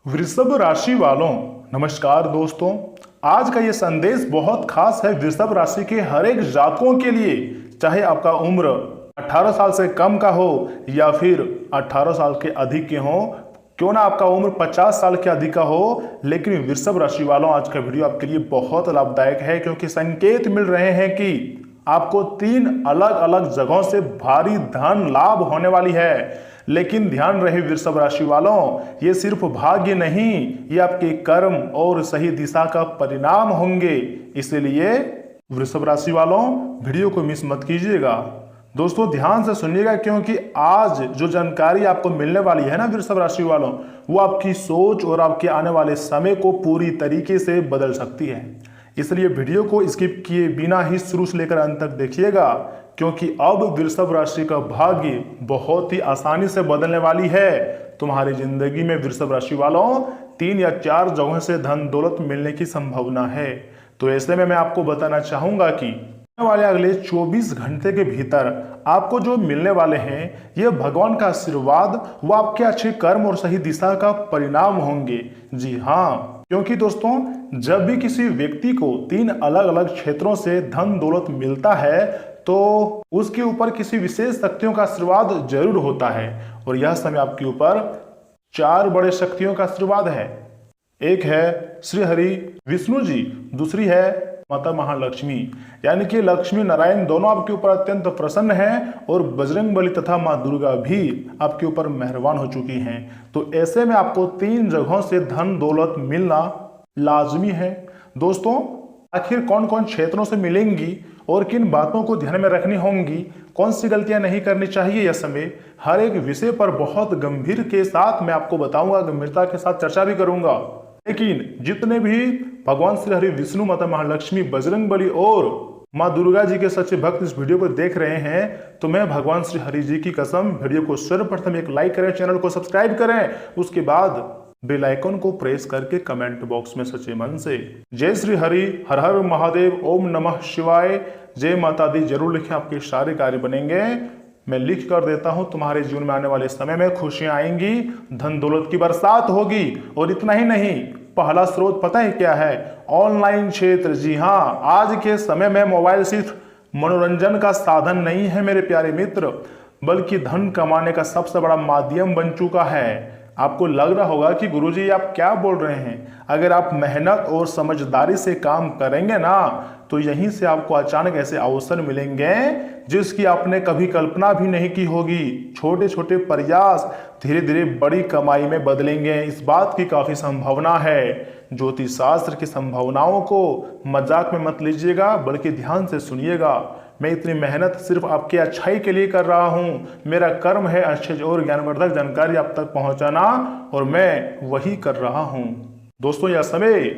वृषभ राशि वालों, नमस्कार दोस्तों। आज का ये संदेश बहुत खास है वृषभ राशि के हर एक जातकों के लिए। चाहे आपका उम्र 18 साल से कम का हो या फिर 18 साल के अधिक के हो, क्यों ना आपका उम्र 50 साल के अधिक का हो, लेकिन वृषभ राशि वालों आज का वीडियो आपके लिए बहुत लाभदायक है, क्योंकि संकेत मिल रहे हैं कि आपको 3 अलग अलग जगहों से भारी धन लाभ होने वाली है। लेकिन ध्यान रहे वृषभ राशि वालों, ये सिर्फ भाग्य नहीं, ये आपके कर्म और सही दिशा का परिणाम होंगे। इसलिए वृषभ राशि वालों, वीडियो को मिस मत कीजिएगा। दोस्तों ध्यान से सुनिएगा, क्योंकि आज जो जानकारी आपको मिलने वाली है ना वृषभ राशि वालों, वो आपकी सोच और आपके आने वाले समय को पूरी तरीके से बदल सकती है। इसलिए वीडियो को स्किप किए बिना ही शुरू से लेकर अंत तक देखिएगा, क्योंकि अब वृषभ राशि का भाग्य बहुत ही आसानी से बदलने वाली है। तुम्हारी जिंदगी में वृषभ राशि वालों 3 या 4 जगहों से धन दौलत मिलने की संभावना है। तो ऐसे में मैं आपको बताना चाहूंगा कि आने वाले अगले 24 घंटे के भीतर आपको जो मिलने वाले हैं, ये भगवान का आशीर्वाद व आपके अच्छे कर्म और सही दिशा का परिणाम होंगे। जी हाँ, क्योंकि दोस्तों जब भी किसी व्यक्ति को 3 अलग अलग क्षेत्रों से धन दौलत मिलता है, तो उसके ऊपर किसी विशेष शक्तियों का आशीर्वाद जरूर होता है। और यह समय आपके ऊपर 4 बड़े शक्तियों का आशीर्वाद है। एक है श्री हरि विष्णु जी, दूसरी है माता महालक्ष्मी, यानी कि लक्ष्मी नारायण दोनों आपके ऊपर अत्यंत प्रसन्न हैं, और बजरंगबली तथा माँ दुर्गा भी आपके ऊपर मेहरबान हो चुकी हैं। तो ऐसे में आपको 3 जगहों से धन दौलत मिलना लाजमी है। दोस्तों आखिर कौन कौन क्षेत्रों से मिलेंगी और किन बातों को ध्यान में रखनी होंगी, कौन सी गलतियां नहीं करनी चाहिए, यह समय हर एक विषय पर बहुत गंभीर के साथ मैं आपको बताऊंगा, गंभीरता के साथ चर्चा भी करूंगा। लेकिन जितने भी भगवान श्री हरि विष्णु, माता महालक्ष्मी, बजरंगबली और माँ दुर्गा जी के सच्चे भक्त इस वीडियो को देख रहे हैं, तो मैं भगवान श्री हरि जी की कसम वीडियो को सर्वप्रथम एक लाइक करें, चैनल को सब्सक्राइब करें, उसके बाद बेल आइकन को प्रेस करके कमेंट बॉक्स में सच्चे मन से जय श्री हरि, हर हर महादेव, ओम नमः शिवाय, जय माता दी जरूर लिखें। आपके सारे कार्य बनेंगे। मैं लिख कर देता हूं, तुम्हारे जीवन में आने वाले समय में खुशियां आएंगी, धन दौलत की बरसात होगी। और इतना ही नहीं, पहला स्रोत पता है क्या है? ऑनलाइन क्षेत्र। जी हाँ, आज के समय में मोबाइल सिर्फ मनोरंजन का साधन नहीं है मेरे प्यारे मित्र, बल्कि धन कमाने का सबसे बड़ा माध्यम बन चुका है। आपको लग रहा होगा कि गुरुजी आप क्या बोल रहे हैं। अगर आप मेहनत और समझदारी से काम करेंगे ना, तो यहीं से आपको अचानक ऐसे अवसर मिलेंगे जिसकी आपने कभी कल्पना भी नहीं की होगी। छोटे छोटे प्रयास धीरे धीरे बड़ी कमाई में बदलेंगे, इस बात की काफी संभावना है। ज्योतिष शास्त्र की संभावनाओं को मजाक में मत लीजिएगा, बल्कि ध्यान से सुनिएगा। मैं इतनी मेहनत सिर्फ आपके अच्छाई के लिए कर रहा हूँ। मेरा कर्म है अच्छे और ज्ञानवर्धक जानकारी आप तक पहुँचाना, और मैं वही कर रहा हूँ। दोस्तों यह समय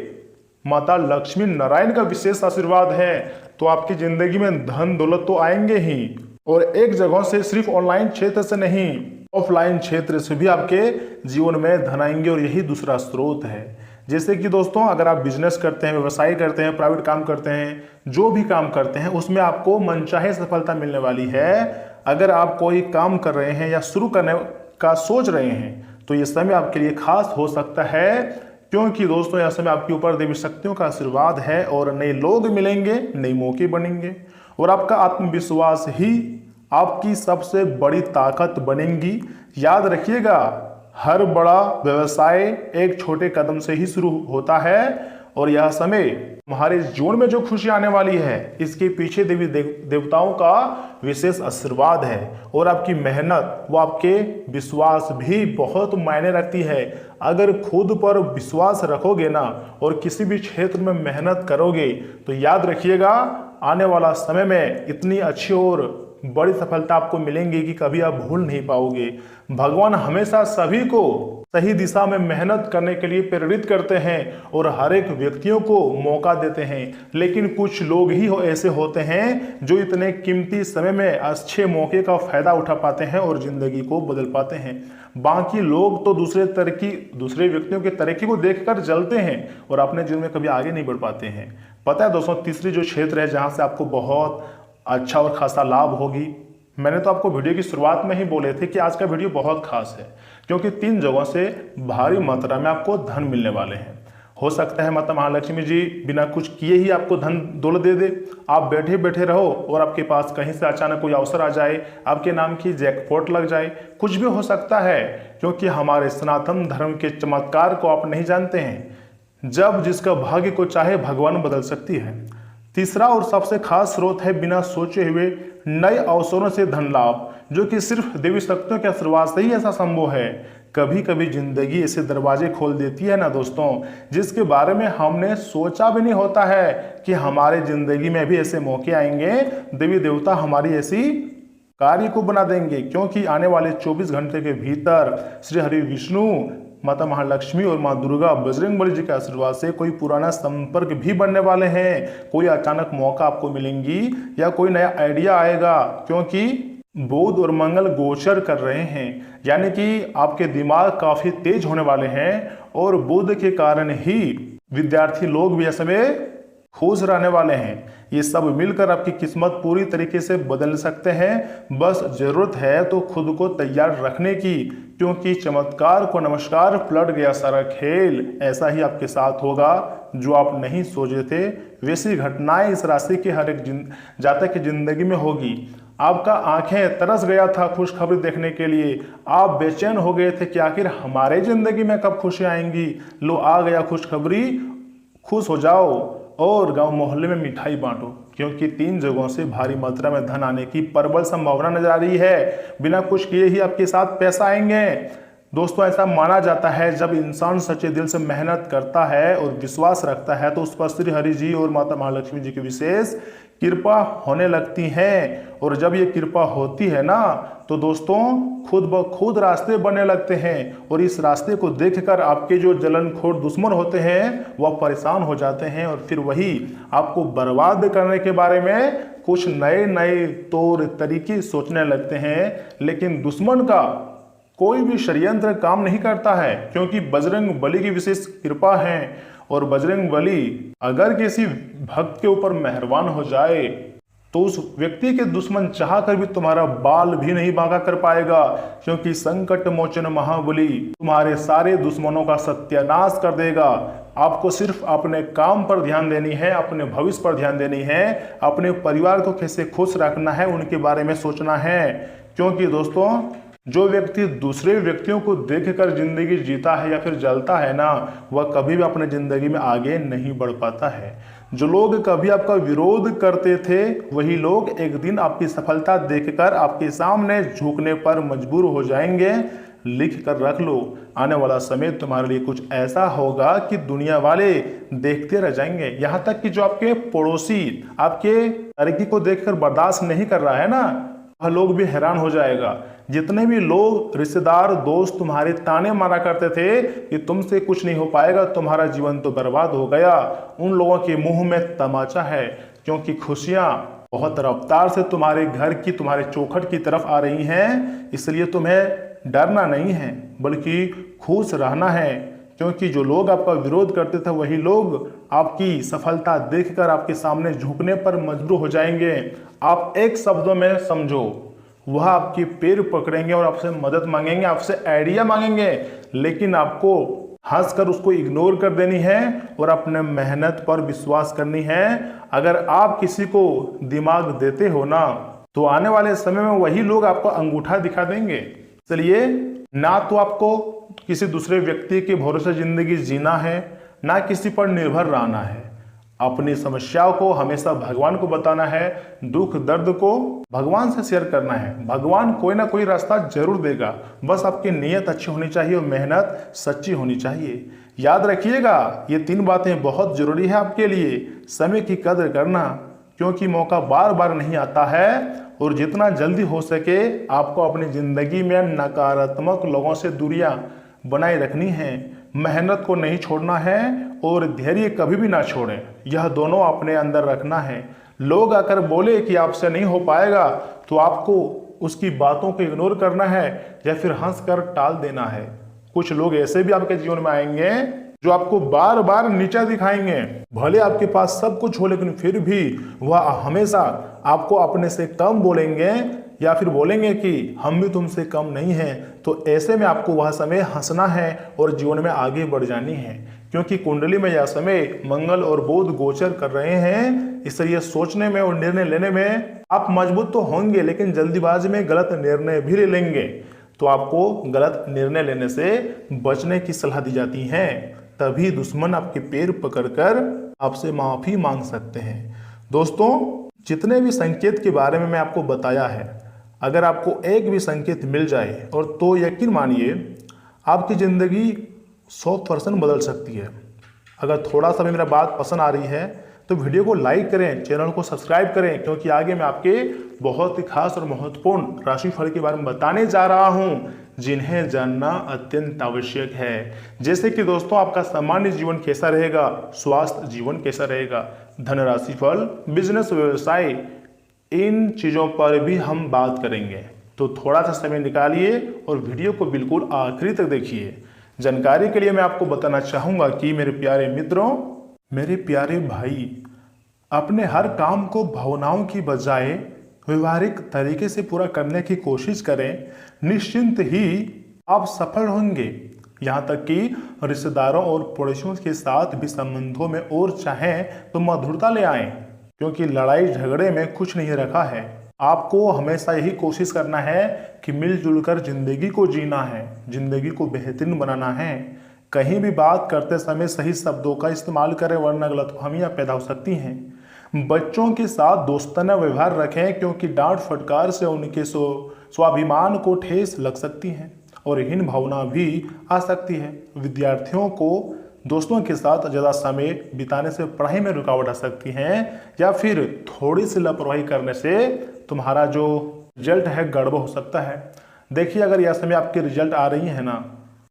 माता लक्ष्मी नारायण का विशेष आशीर्वाद है, तो आपकी जिंदगी में धन दौलत तो आएंगे ही, और एक जगह से सिर्फ ऑनलाइन क्षेत्र से नहीं, ऑफलाइन क्षेत्र से भी आपके जीवन में धन आएंगे। और यही दूसरा स्रोत है। जैसे कि दोस्तों अगर आप बिजनेस करते हैं, व्यवसाय करते हैं, प्राइवेट काम करते हैं, जो भी काम करते हैं, उसमें आपको मनचाहे सफलता मिलने वाली है। अगर आप कोई काम कर रहे हैं या शुरू करने का सोच रहे हैं, तो ये समय आपके लिए खास हो सकता है, क्योंकि दोस्तों यह समय आपके ऊपर देवी शक्तियों का आशीर्वाद है, और नए लोग मिलेंगे, नए मौके बनेंगे, और आपका आत्मविश्वास ही आपकी सबसे बड़ी ताकत बनेगी। याद रखिएगा, हर बड़ा व्यवसाय एक छोटे कदम से ही शुरू होता है, और यह समय तुम्हारे जीवन में जो खुशी आने वाली है, इसके पीछे देवी देवताओं का विशेष आशीर्वाद है। और आपकी मेहनत व आपके विश्वास भी बहुत मायने रखती है। अगर खुद पर विश्वास रखोगे ना, और किसी भी क्षेत्र में मेहनत करोगे, तो याद रखिएगा आने वाला समय में इतनी अच्छी और बड़ी सफलता आपको मिलेंगी कि कभी आप भूल नहीं पाओगे। भगवान हमेशा सभी को सही दिशा में मेहनत करने के लिए प्रेरित करते हैं, और हर एक व्यक्तियों को मौका देते हैं। लेकिन कुछ लोग ही ऐसे होते हैं जो इतने कीमती समय में अच्छे मौके का फायदा उठा पाते हैं और जिंदगी को बदल पाते हैं। बाकी लोग तो दूसरे व्यक्तियों के तरीके को देखकर जलते हैं, और अपने जीवन में कभी आगे नहीं बढ़ पाते हैं। पता है दोस्तों, तीसरी जो क्षेत्र है जहाँ से आपको बहुत अच्छा और खासा लाभ होगी, मैंने तो आपको वीडियो की शुरुआत में ही बोले थे कि आज का वीडियो बहुत खास है, क्योंकि 3 जगहों से भारी मात्रा में आपको धन मिलने वाले हैं। हो सकता है माता महालक्ष्मी जी बिना कुछ किए ही आपको धन दौलत दे दे। आप बैठे बैठे रहो और आपके पास कहीं से अचानक कोई अवसर आ जाए, आपके नाम की जैकपॉट लग जाए, कुछ भी हो सकता है, क्योंकि हमारे सनातन धर्म के चमत्कार को आप नहीं जानते हैं। जब जिसका भाग्य को चाहे भगवान बदल सकती है। तीसरा और सबसे खास स्रोत है बिना सोचे हुए नए अवसरों से धन लाभ, जो कि सिर्फ देवी शक्तियों के आशीर्वाद से ही ऐसा संभव है। कभी कभी जिंदगी ऐसे दरवाजे खोल देती है ना दोस्तों, जिसके बारे में हमने सोचा भी नहीं होता है कि हमारे जिंदगी में भी ऐसे मौके आएंगे। देवी देवता हमारी ऐसी कार्य को बना देंगे, क्योंकि आने वाले 24 घंटे के भीतर श्री हरि विष्णु, माता महालक्ष्मी और माँ दुर्गा, बजरंगबली जी के आशीर्वाद से कोई पुराना संपर्क भी बनने वाले हैं। कोई अचानक मौका आपको मिलेंगी या कोई नया आइडिया आएगा, क्योंकि बुध और मंगल गोचर कर रहे हैं, यानी कि आपके दिमाग काफी तेज होने वाले हैं। और बुध के कारण ही विद्यार्थी लोग भी ऐसे में खुश रहने वाले हैं। ये सब मिलकर आपकी किस्मत पूरी तरीके से बदल सकते हैं। बस जरूरत है तो खुद को तैयार रखने की, क्योंकि चमत्कार को नमस्कार, पलट गया सारा खेल। ऐसा ही आपके साथ होगा जो आप नहीं सोचे थे। वैसी घटनाएं इस राशि के हर एक जातक की जिंदगी में होगी। आपका आंखें तरस गया था खुशखबरी देखने के लिए, आप बेचैन हो गए थे कि आखिर हमारे जिंदगी में कब खुशी आएंगी। लो आ गया खुशखबरी, खुश हो जाओ और गांव मोहल्ले में मिठाई बांटो, क्योंकि 3 जगहों से भारी मात्रा में धन आने की प्रबल संभावना नजर आ रही है। बिना कुछ किए ही आपके साथ पैसा आएंगे। दोस्तों, ऐसा माना जाता है जब इंसान सच्चे दिल से मेहनत करता है और विश्वास रखता है तो उस पर श्री हरि जी और माता महालक्ष्मी जी की विशेष कृपा होने लगती है। और जब ये कृपा होती है ना, तो दोस्तों खुद ब खुद रास्ते बनने लगते हैं। और इस रास्ते को देखकर आपके जो जलनखोर दुश्मन होते हैं वह परेशान हो जाते हैं, और फिर वही आपको बर्बाद करने के बारे में कुछ नए नए तौर तरीके सोचने लगते हैं। लेकिन दुश्मन का कोई भी षड्यंत्र काम नहीं करता है, क्योंकि बजरंग बली की विशेष कृपा है। और बजरंग बली अगर किसी भक्त के ऊपर मेहरबान हो जाए तो उस व्यक्ति के दुश्मन चाह कर भी तुम्हारा बाल भी नहीं बांका कर पाएगा, क्योंकि संकट मोचन महाबली तुम्हारे सारे दुश्मनों का सत्यानाश कर देगा। आपको सिर्फ अपने काम पर ध्यान देनी है, अपने भविष्य पर ध्यान देनी है, अपने परिवार को कैसे खुश रखना है उनके बारे में सोचना है। क्योंकि दोस्तों, जो व्यक्ति दूसरे व्यक्तियों को देखकर जिंदगी जीता है या फिर जलता है ना, वह कभी भी अपने जिंदगी में आगे नहीं बढ़ पाता है। जो लोग कभी आपका विरोध करते थे, वही लोग एक दिन आपकी सफलता देखकर आपके सामने झुकने पर मजबूर हो जाएंगे। लिख कर रख लो, आने वाला समय तुम्हारे लिए कुछ ऐसा होगा कि दुनिया वाले देखते रह जाएंगे। यहाँ तक कि जो आपके पड़ोसी आपके तरक्की को देखकर बर्दाश्त नहीं कर रहा है ना, वह लोग भी हैरान हो जाएगा। जितने भी लोग, रिश्तेदार, दोस्त तुम्हारे ताने मारा करते थे कि तुमसे कुछ नहीं हो पाएगा, तुम्हारा जीवन तो बर्बाद हो गया, उन लोगों के मुंह में तमाचा है, क्योंकि खुशियां बहुत रफ्तार से तुम्हारे घर की, तुम्हारे चौखट की तरफ आ रही हैं। इसलिए तुम्हें डरना नहीं है, बल्कि खुश रहना है, क्योंकि जो लोग आपका विरोध करते थे वही लोग आपकी सफलता देखकर आपके सामने झुकने पर मजबूर हो जाएंगे। आप एक शब्दों में समझो, वह आपके पैर पकड़ेंगे और आपसे मदद मांगेंगे, आपसे आइडिया मांगेंगे, लेकिन आपको हंसकर उसको इग्नोर कर देनी है और अपने मेहनत पर विश्वास करनी है। अगर आप किसी को दिमाग देते हो ना, तो आने वाले समय में वही लोग आपको अंगूठा दिखा देंगे। इसलिए ना तो आपको किसी दूसरे व्यक्ति के भरोसे जिंदगी जीना है, ना किसी पर निर्भर रहना है। अपनी समस्याओं को हमेशा भगवान को बताना है, दुख दर्द को भगवान से शेयर करना है। भगवान कोई ना कोई रास्ता जरूर देगा, बस आपकी नीयत अच्छी होनी चाहिए और मेहनत सच्ची होनी चाहिए। याद रखिएगा, ये 3 बातें बहुत जरूरी है आपके लिए। समय की कदर करना, क्योंकि मौका बार बार नहीं आता है, और जितना जल्दी हो सके आपको अपनी जिंदगी में नकारात्मक लोगों से दूरियां बनाए रखनी है। मेहनत को नहीं छोड़ना है और धैर्य कभी भी ना छोड़ें, यह दोनों अपने अंदर रखना है। लोग आकर बोले कि आपसे नहीं हो पाएगा, तो आपको उसकी बातों को इग्नोर करना है या फिर हंसकर टाल देना है। कुछ लोग ऐसे भी आपके जीवन में आएंगे जो आपको बार बार नीचा दिखाएंगे। भले आपके पास सब कुछ हो, लेकिन फिर भी वह हमेशा आपको अपने से कम बोलेंगे या फिर बोलेंगे कि हम भी तुमसे कम नहीं हैं, तो ऐसे में आपको वह समय हंसना है और जीवन में आगे बढ़ जानी है, क्योंकि कुंडली में यह समय मंगल और बुध गोचर कर रहे हैं। इसलिए सोचने में और निर्णय लेने में आप मजबूत तो होंगे, लेकिन जल्दीबाजी में गलत निर्णय भी ले लेंगे, तो आपको गलत निर्णय लेने से बचने की सलाह दी जाती है। तभी दुश्मन आपके पैर पकड़कर आपसे माफी मांग सकते हैं। दोस्तों, जितने भी संकेत के बारे में मैं आपको बताया है, अगर आपको एक भी संकेत मिल जाए और तो यकीन मानिए आपकी ज़िंदगी 100% बदल सकती है। अगर थोड़ा सा भी मेरा बात पसंद आ रही है तो वीडियो को लाइक करें, चैनल को सब्सक्राइब करें, क्योंकि आगे मैं आपके बहुत ही खास और महत्वपूर्ण राशिफल के बारे में बताने जा रहा हूं, जिन्हें जानना अत्यंत आवश्यक है। जैसे कि दोस्तों, आपका सामान्य जीवन कैसा रहेगा, स्वास्थ्य जीवन कैसा रहेगा, धन राशिफल, बिजनेस, व्यवसाय, इन चीज़ों पर भी हम बात करेंगे। तो थोड़ा सा समय निकालिए और वीडियो को बिल्कुल आखिरी तक देखिए। जानकारी के लिए मैं आपको बताना चाहूँगा कि मेरे प्यारे मित्रों, मेरे प्यारे भाई, अपने हर काम को भावनाओं की बजाय व्यवहारिक तरीके से पूरा करने की कोशिश करें। निश्चिंत ही आप सफल होंगे। यहाँ तक कि रिश्तेदारों और पड़ोसियों के साथ भी संबंधों में और चाहें तो मधुरता ले आएं, क्योंकि लड़ाई झगड़े में कुछ नहीं रखा है। आपको हमेशा यही कोशिश करना है कि मिलजुल कर जिंदगी को जीना है, जिंदगी को बेहतरीन बनाना है। कहीं भी बात करते समय सही शब्दों का इस्तेमाल करें, वरना गलतफहमियां पैदा हो सकती हैं। बच्चों के साथ दोस्ताना व्यवहार रखें, क्योंकि डांट फटकार से उनके स्वाभिमान को ठेस लग सकती है और हीन भावना भी आ सकती है। विद्यार्थियों को दोस्तों के साथ ज़्यादा समय बिताने से पढ़ाई में रुकावट आ सकती है, या फिर थोड़ी सी लापरवाही करने से तुम्हारा जो रिजल्ट है गड़बड़ हो सकता है। देखिए, अगर यह समय आपके रिजल्ट आ रही है ना,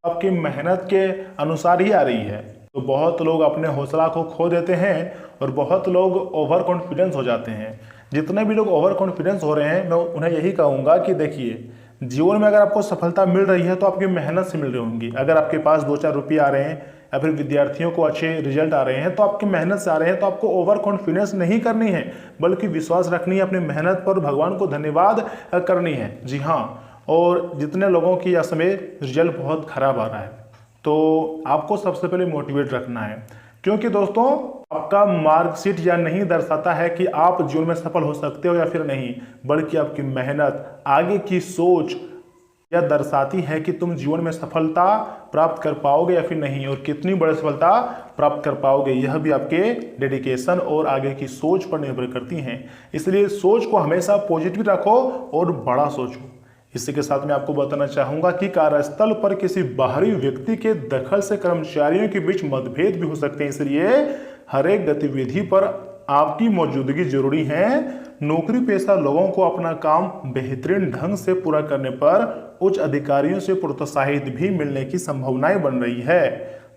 आपकी मेहनत के अनुसार ही आ रही है, तो बहुत लोग अपने हौसला को खो देते हैं और बहुत लोग ओवर कॉन्फिडेंस हो जाते हैं। जितने भी लोग ओवर कॉन्फिडेंस हो रहे हैं, मैं उन्हें यही कहूँगा कि देखिए, जीवन में अगर आपको सफलता मिल रही है तो आपकी मेहनत से मिल रही होंगी। अगर आपके पास 2-4 रुपये आ रहे हैं या फिर विद्यार्थियों को अच्छे रिजल्ट आ रहे हैं तो आपकी मेहनत से आ रहे हैं। तो आपको ओवर कॉन्फिडेंस नहीं करनी है, बल्कि विश्वास रखनी है अपनी मेहनत पर, भगवान को धन्यवाद करनी है। जी हाँ, और जितने लोगों की यह समय रिजल्ट बहुत खराब आ रहा है, तो आपको सबसे पहले मोटिवेट रखना है, क्योंकि दोस्तों आपका मार्कशीट यह नहीं दर्शाता है कि आप जीवन में सफल हो सकते हो या फिर नहीं, बल्कि आपकी मेहनत, आगे की सोच यह दर्शाती है कि तुम जीवन में सफलता प्राप्त कर पाओगे या फिर नहीं, और कितनी बड़ी सफलता प्राप्त कर पाओगे यह भी आपके डेडिकेशन और आगे की सोच पर निर्भर करती हैं। इसलिए सोच को हमेशा पॉजिटिव रखो और बड़ा सोचो। इसी के साथ मैं आपको बताना चाहूँगा कि कार्यस्थल पर किसी बाहरी व्यक्ति के दखल से कर्मचारियों के बीच मतभेद भी हो सकते हैं, इसलिए हर एक गतिविधि पर आपकी मौजूदगी जरूरी है। नौकरी पेशा लोगों को अपना काम बेहतरीन ढंग से पूरा करने पर उच्च अधिकारियों से प्रोत्साहित भी मिलने की संभावनाएं बन रही है।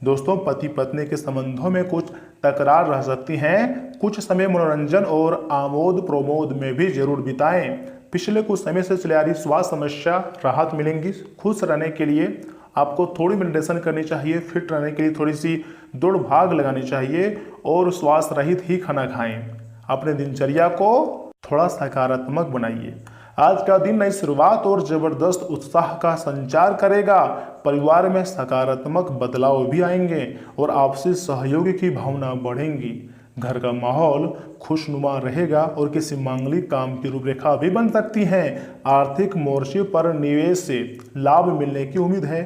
दोस्तों, पति पत्नी के संबंधों में कुछ तकरार रह सकती हैं। कुछ समय मनोरंजन और आमोद प्रमोद में भी जरूर बिताएं। पिछले कुछ समय से चली आ रही स्वास्थ्य समस्या राहत मिलेंगी। खुश रहने के लिए आपको थोड़ी मेडिटेशन करनी चाहिए, फिट रहने के लिए थोड़ी सी दौड़ भाग लगानी चाहिए और स्वास्थ्य रहित ही खाना खाएं। अपने दिनचर्या को थोड़ा सकारात्मक बनाइए। आज का दिन नई शुरुआत और जबरदस्त उत्साह का संचार करेगा। परिवार में सकारात्मक बदलाव भी आएंगे और आपसी सहयोग की भावना बढ़ेंगी। घर का माहौल खुशनुमा रहेगा और किसी मांगलिक काम की रूपरेखा भी बन सकती है। आर्थिक मोर्चे पर निवेश से लाभ मिलने की उम्मीद है।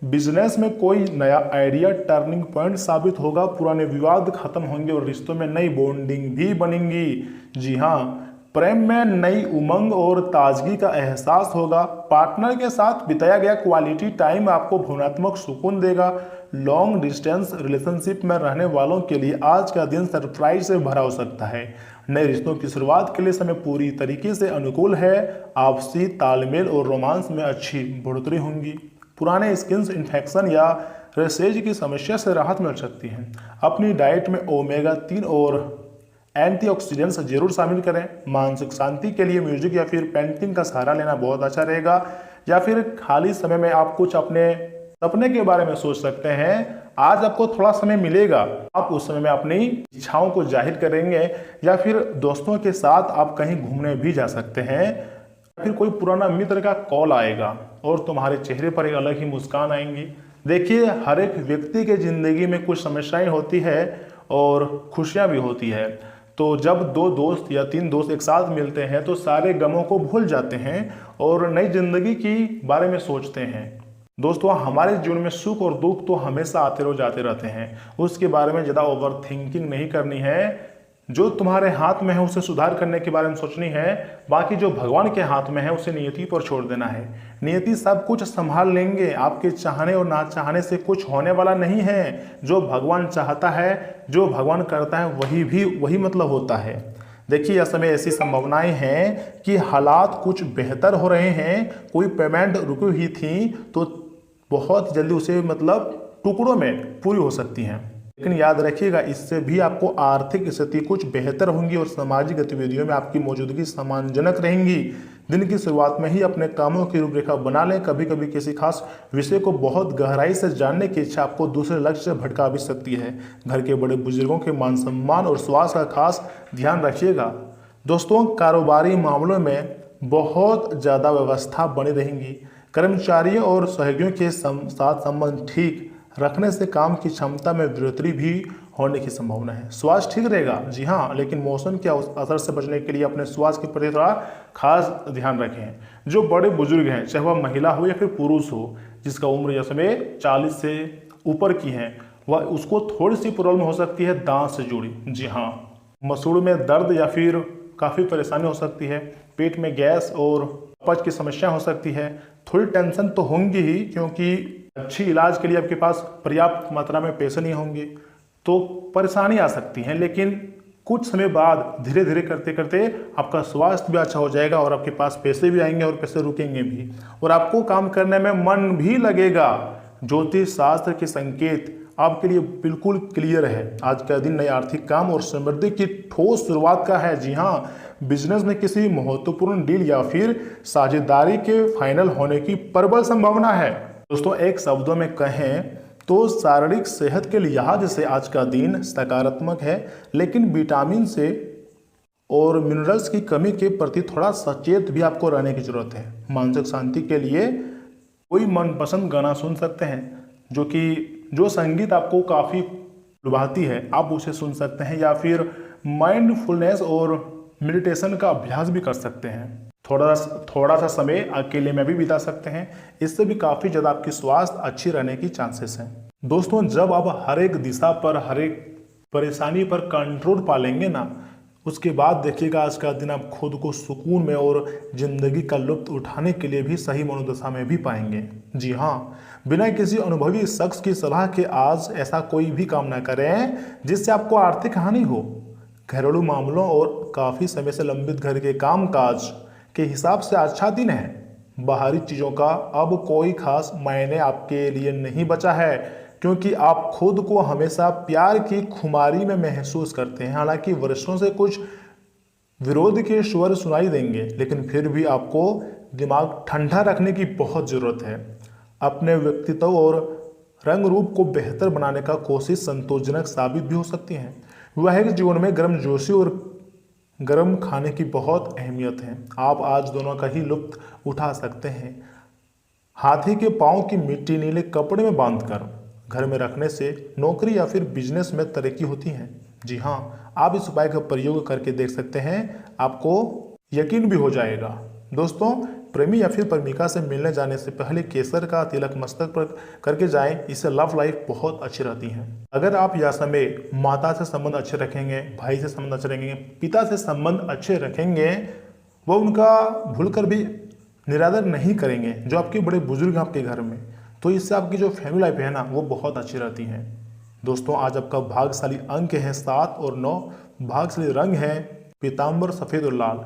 बिजनेस में कोई नया आइडिया टर्निंग पॉइंट साबित होगा। पुराने विवाद खत्म होंगे और रिश्तों में नई बॉन्डिंग भी बनेंगी। जी हाँ, प्रेम में नई उमंग और ताजगी का एहसास होगा। पार्टनर के साथ बिताया गया क्वालिटी टाइम आपको भावनात्मक सुकून देगा। लॉन्ग डिस्टेंस रिलेशनशिप में रहने वालों के लिए आज का दिन सरप्राइज से भरा हो सकता है। नए रिश्तों की शुरुआत के लिए समय पूरी तरीके से अनुकूल है। आपसी तालमेल और रोमांस में अच्छी बढ़ोतरी होंगी। पुराने स्किन इन्फेक्शन या रसेज की समस्या से राहत मिल सकती है। अपनी डाइट में ओमेगा-3 और एंटीऑक्सीडेंट्स जरूर शामिल करें। मानसिक शांति के लिए म्यूजिक या फिर पेंटिंग का सहारा लेना बहुत अच्छा रहेगा। या फिर खाली समय में आप कुछ अपने सपने के बारे में सोच सकते हैं। आज आपको थोड़ा समय मिलेगा, आप उस समय में अपनी इच्छाओं को जाहिर करेंगे या फिर दोस्तों के साथ आप कहीं घूमने भी जा सकते हैं। फिर कोई पुराना मित्र का कॉल आएगा और तुम्हारे चेहरे पर एक अलग ही मुस्कान आएंगी। देखिए, हर एक व्यक्ति के जिंदगी में कुछ समस्याएं होती है और खुशियां भी होती है। तो जब दो दोस्त या तीन दोस्त एक साथ मिलते हैं तो सारे गमों को भूल जाते हैं और नई जिंदगी की बारे में सोचते हैं। दोस्तों, हमारे जीवन में सुख और दुख तो हमेशा आते और जाते रहते हैं, उसके बारे में ज़्यादा ओवर थिंकिंग नहीं करनी है। जो तुम्हारे हाथ में है उसे सुधार करने के बारे में सोचनी है, बाकी जो भगवान के हाथ में है उसे नियति पर छोड़ देना है। नियति सब कुछ संभाल लेंगे, आपके चाहने और ना चाहने से कुछ होने वाला नहीं है। जो भगवान चाहता है, जो भगवान करता है, वही मतलब होता है। देखिए, इस समय ऐसी संभावनाएं हैं कि हालात कुछ बेहतर हो रहे हैं। कोई पेमेंट रुकी हुई थी तो बहुत जल्दी उसे मतलब टुकड़ों में पूरी हो सकती हैं। लेकिन याद रखिएगा, इससे भी आपको आर्थिक स्थिति कुछ बेहतर होंगी और सामाजिक गतिविधियों में आपकी मौजूदगी सम्मानजनक रहेंगी। दिन की शुरुआत में ही अपने कामों की रूपरेखा बना लें। कभी कभी किसी खास विषय को बहुत गहराई से जानने की इच्छा आपको दूसरे लक्ष्य से भटका भी सकती है। घर के बड़े बुजुर्गों के मान सम्मान और स्वास्थ्य का खास ध्यान रखिएगा। दोस्तों, कारोबारी मामलों में बहुत ज़्यादा व्यवस्था बनी रहेंगी। कर्मचारियों और सहयोगियों के साथ संबंध ठीक रखने से काम की क्षमता में वृद्धि भी होने की संभावना है। स्वास्थ्य ठीक रहेगा, जी हाँ, लेकिन मौसम के असर से बचने के लिए अपने स्वास्थ्य के प्रति थोड़ा खास ध्यान रखें। जो बड़े बुजुर्ग हैं, चाहे वह महिला हो या फिर पुरुष हो, जिसका उम्र जैसे में 40 से ऊपर की है, वह उसको थोड़ी सी प्रॉब्लम हो सकती है दांत से जुड़ी। जी हाँ, मसूड़ में दर्द या फिर काफ़ी परेशानी हो सकती है। पेट में गैस और अपच की समस्या हो सकती है। थोड़ी टेंशन तो होंगी ही, क्योंकि अच्छी इलाज के लिए आपके पास पर्याप्त मात्रा में पैसे नहीं होंगे, तो परेशानी आ सकती है। लेकिन कुछ समय बाद धीरे धीरे करते करते आपका स्वास्थ्य भी अच्छा हो जाएगा और आपके पास पैसे भी आएंगे और पैसे रुकेंगे भी और आपको काम करने में मन भी लगेगा। ज्योतिष शास्त्र के संकेत आपके लिए बिल्कुल क्लियर है। आज का दिन नए आर्थिक काम और समृद्धि की ठोस शुरुआत का है। जी हाँ, बिजनेस में किसी महत्वपूर्ण डील या फिर साझेदारी के फाइनल होने की प्रबल संभावना है। दोस्तों, एक शब्दों में कहें तो शारीरिक सेहत के लिहाज से आज का दिन सकारात्मक है, लेकिन विटामिन से और मिनरल्स की कमी के प्रति थोड़ा सचेत भी आपको रहने की जरूरत है। मानसिक शांति के लिए कोई मनपसंद गाना सुन सकते हैं, जो संगीत आपको काफ़ी लुभाती है, आप उसे सुन सकते हैं, या फिर माइंडफुलनेस और मेडिटेशन का अभ्यास भी कर सकते हैं। थोड़ा सा समय अकेले में भी बिता सकते हैं। इससे भी काफ़ी ज़्यादा आपकी स्वास्थ्य अच्छी रहने की चांसेस हैं। दोस्तों, जब आप हर एक दिशा पर, हर एक परेशानी पर कंट्रोल पा लेंगे ना, उसके बाद देखिएगा आज का दिन आप खुद को सुकून में और जिंदगी का लुत्फ उठाने के लिए भी सही मनोदशा में भी पाएंगे। जी हाँ, बिना किसी अनुभवी शख्स की सलाह के आज ऐसा कोई भी काम ना करें जिससे आपको आर्थिक हानि हो। घरेलू मामलों और काफ़ी समय से लंबित घर के काम काज के हिसाब से अच्छा दिन है। बाहरी चीज़ों का अब कोई खास मायने आपके लिए नहीं बचा है, क्योंकि आप खुद को हमेशा प्यार की खुमारी में महसूस करते हैं। हालांकि वर्षों से कुछ विरोध के स्वर सुनाई देंगे, लेकिन फिर भी आपको दिमाग ठंडा रखने की बहुत ज़रूरत है। अपने व्यक्तित्व और रंग रूप को बेहतर बनाने का कोशिश संतोषजनक साबित भी हो सकती है। वैवाहिक जीवन में गर्मजोशी और गर्म खाने की बहुत अहमियत है। आप आज दोनों का ही लुत्फ उठा सकते हैं। हाथी के पांव की मिट्टी नीले कपड़े में बांधकर घर में रखने से नौकरी या फिर बिजनेस में तरक्की होती है। जी हाँ, आप इस उपाय का प्रयोग करके देख सकते हैं, आपको यकीन भी हो जाएगा। दोस्तों, प्रेमी या फिर प्रेमिका से मिलने जाने से पहले केसर का तिलक मस्तक पर करके जाएं, इससे लव लाइफ बहुत अच्छी रहती है। अगर आप यह समय माता से संबंध अच्छे रखेंगे, भाई से संबंध अच्छे रखेंगे, पिता से संबंध अच्छे रखेंगे, वह उनका भूलकर भी निरादर नहीं करेंगे, जो आपके बड़े बुजुर्ग हैं आपके घर में, तो इससे आपकी जो फैमिली लाइफ है ना, वो बहुत अच्छी रहती है। दोस्तों, आज आपका भाग्यशाली अंक है 7 और 9। भाग्यशाली रंग है पीताम्बर, सफ़ेद और लाल।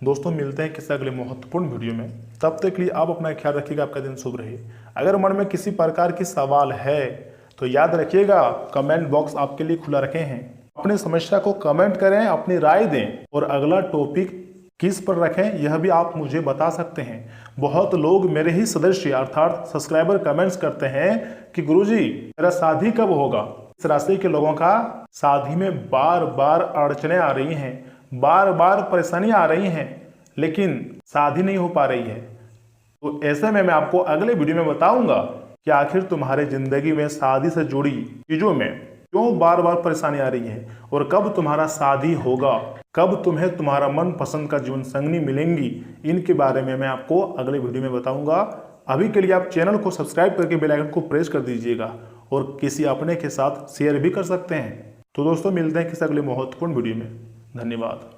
दोस्तों, मिलते हैं किसी अगले महत्वपूर्ण वीडियो में। तब तक के लिए आप अपना ख्याल रखिएगा। आपका दिन शुभ रहे। अगर मन में किसी प्रकार की सवाल है तो याद रखिएगा, कमेंट बॉक्स आपके लिए खुला रखे हैं। अपनी समस्या को कमेंट करें, अपनी राय दें और अगला टॉपिक किस पर रखें यह भी आप मुझे बता सकते हैं। बहुत लोग मेरे ही सदस्य अर्थात सब्सक्राइबर कमेंट्स करते हैं कि गुरुजी मेरा शादी कब होगा। इस राशि के लोगों का शादी में बार बार अड़चने आ रही हैं, बार बार परेशानी आ रही हैं, लेकिन शादी नहीं हो पा रही है, तो ऐसे में मैं आपको अगले वीडियो में बताऊंगा कि आखिर तुम्हारे जिंदगी में शादी से जुड़ी चीजों में क्यों बार बार परेशानी आ रही है और कब तुम्हारा शादी होगा, कब तुम्हें तुम्हारा मनपसंद का जीवन संगनी मिलेंगी। इनके बारे में मैं आपको अगले वीडियो में बताऊंगा। अभी के लिए आप चैनल को सब्सक्राइब करके बेल आइकन को प्रेस कर दीजिएगा और किसी अपने के साथ शेयर भी कर सकते हैं। तो दोस्तों मिलते हैं किसी अगले महत्वपूर्ण वीडियो में। धन्यवाद।